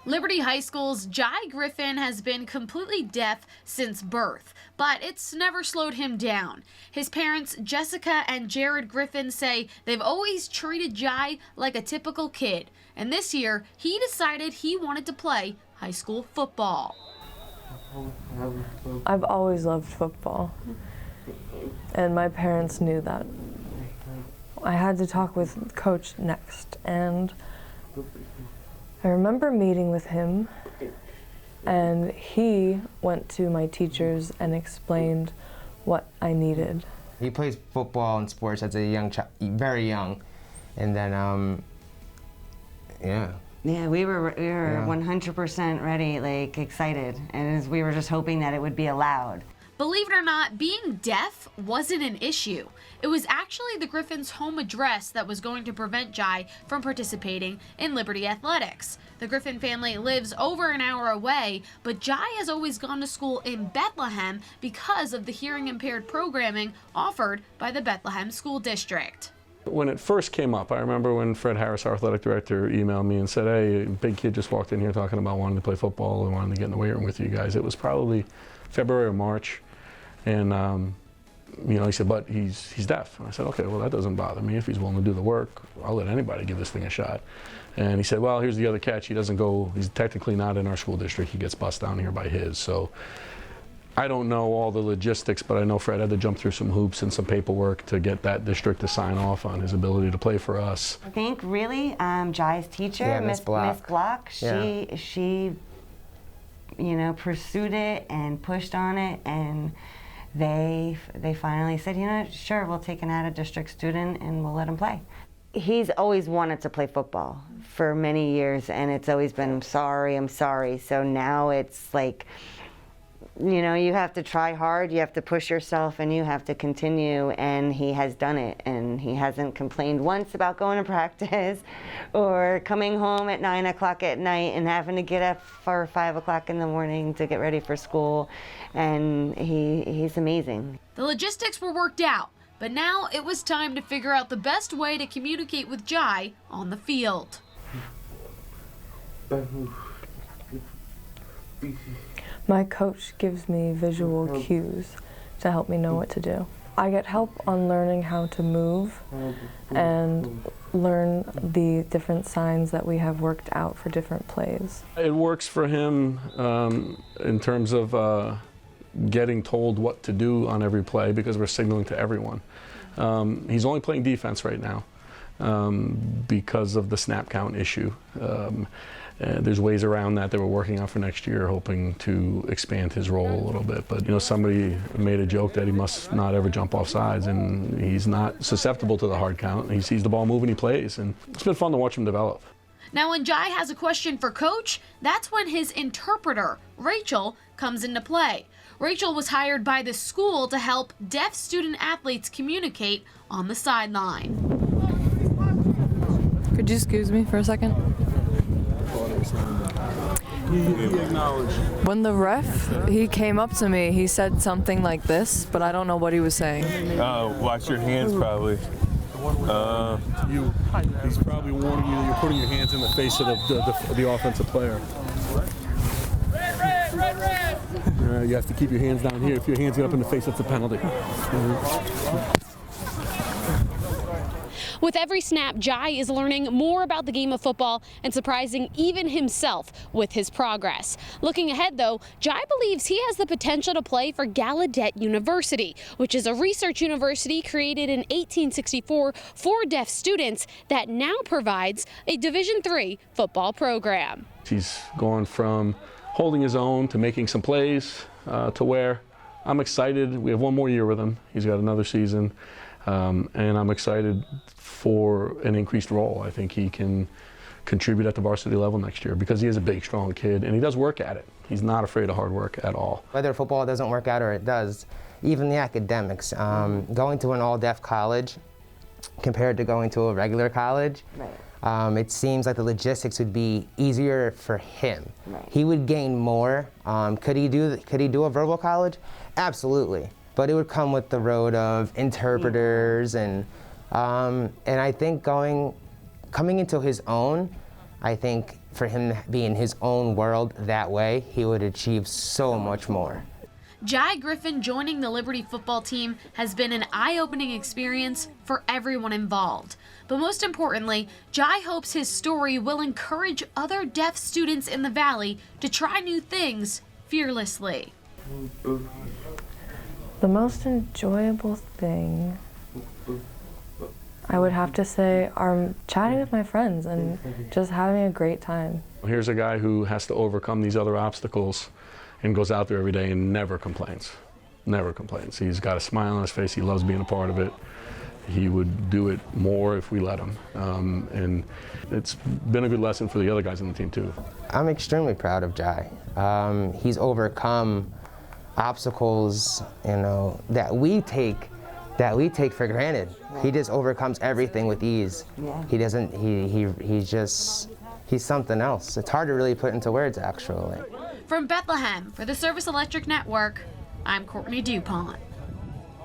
Liberty High School's Jai Griffin has been completely deaf since birth, but it's never slowed him down. His parents, Jessica and Jared Griffin, say they've always treated Jai like a typical kid, and this year he decided he wanted to play high school football. I've always loved football, and my parents knew that. I had to talk with Coach next, and I remember meeting with him, and he went to my teachers and explained what I needed. He plays football and sports as a young child, very young, and then Yeah, we were 100% ready, like excited, and we were just hoping that it would be allowed. Believe it or not, being deaf wasn't an issue. It was actually the Griffins' home address that was going to prevent Jai from participating in Liberty athletics. The Griffin family lives over an hour away, but Jai has always gone to school in Bethlehem because of the hearing impaired programming offered by the Bethlehem School District. When it first came up, I remember when Fred Harris, our athletic director, emailed me and said, hey, a big kid just walked in here talking about wanting to play football and wanting to get in the weight room with you guys. It was probably February or March. And he said, but he's deaf. And I said, okay, well, that doesn't bother me. If he's willing to do the work, I'll let anybody give this thing a shot. And he said, well, here's the other catch. He's technically not in our school district. He gets bused down here by his. So I don't know all the logistics, but I know Fred had to jump through some hoops and some paperwork to get that district to sign off on his ability to play for us. I think really Jai's teacher, Miss Block, she pursued it and pushed on it, and they finally said, sure, we'll take an out-of-district student and we'll let him play. He's always wanted to play football for many years, and it's always been, I'm sorry. So now it's like, you have to try hard, you have to push yourself, and you have to continue, and he has done it, and he hasn't complained once about going to practice or coming home at 9 o'clock at night and having to get up for 5 o'clock in the morning to get ready for school, and he's amazing. The logistics were worked out, but now it was time to figure out the best way to communicate with Jai on the field. My coach gives me visual cues to help me know what to do. I get help on learning how to move and learn the different signs that we have worked out for different plays. It works for him in terms of getting told what to do on every play because we're signaling to everyone. He's only playing defense right now because of the snap count issue. There's ways around that we're working on for next year, hoping to expand his role a little bit. But somebody made a joke that he must not ever jump off sides, and he's not susceptible to the hard count. He sees the ball move and he plays, and it's been fun to watch him develop. Now, when Jai has a question for Coach, that's when his interpreter, Rachel, comes into play. Rachel was hired by the school to help deaf student athletes communicate on the sideline. Could you excuse me for a second? When the ref, he came up to me, he said something like this, but I don't know what he was saying. Watch your hands, probably. He's probably warning you that you're putting your hands in the face of the offensive player. Red. You have to keep your hands down here. If your hands get up in the face, that's a penalty. With every snap, Jai is learning more about the game of football and surprising even himself with his progress. Looking ahead, though, Jai believes he has the potential to play for Gallaudet University, which is a research university created in 1864 for deaf students that now provides a Division III football program. He's gone from holding his own to making some plays to where I'm excited. We have one more year with him. He's got another season. And I'm excited for an increased role. I think he can contribute at the varsity level next year because he is a big, strong kid, and he does work at it. He's not afraid of hard work at all. Whether football doesn't work out or it does, even the academics, going to an all-deaf college compared to going to a regular college, it seems like the logistics would be easier for him. He would gain more. Could he do a verbal college? Absolutely. But it would come with the road of interpreters and I think coming into his own, I think for him to be in his own world that way, he would achieve so much more. Jai Griffin joining the Liberty football team has been an eye-opening experience for everyone involved. But most importantly, Jai hopes his story will encourage other deaf students in the Valley to try new things fearlessly. The most enjoyable thing, I would have to say, are chatting with my friends and just having a great time. Here's a guy who has to overcome these other obstacles and goes out there every day and never complains. Never complains. He's got a smile on his face. He loves being a part of it. He would do it more if we let him. And it's been a good lesson for the other guys on the team too. I'm extremely proud of Jai. He's overcome obstacles, that we take for granted. He just overcomes everything with ease. Yeah. He doesn't. He's something else. It's hard to really put into words, actually. From Bethlehem for the Service Electric Network, I'm Courtney DuPont.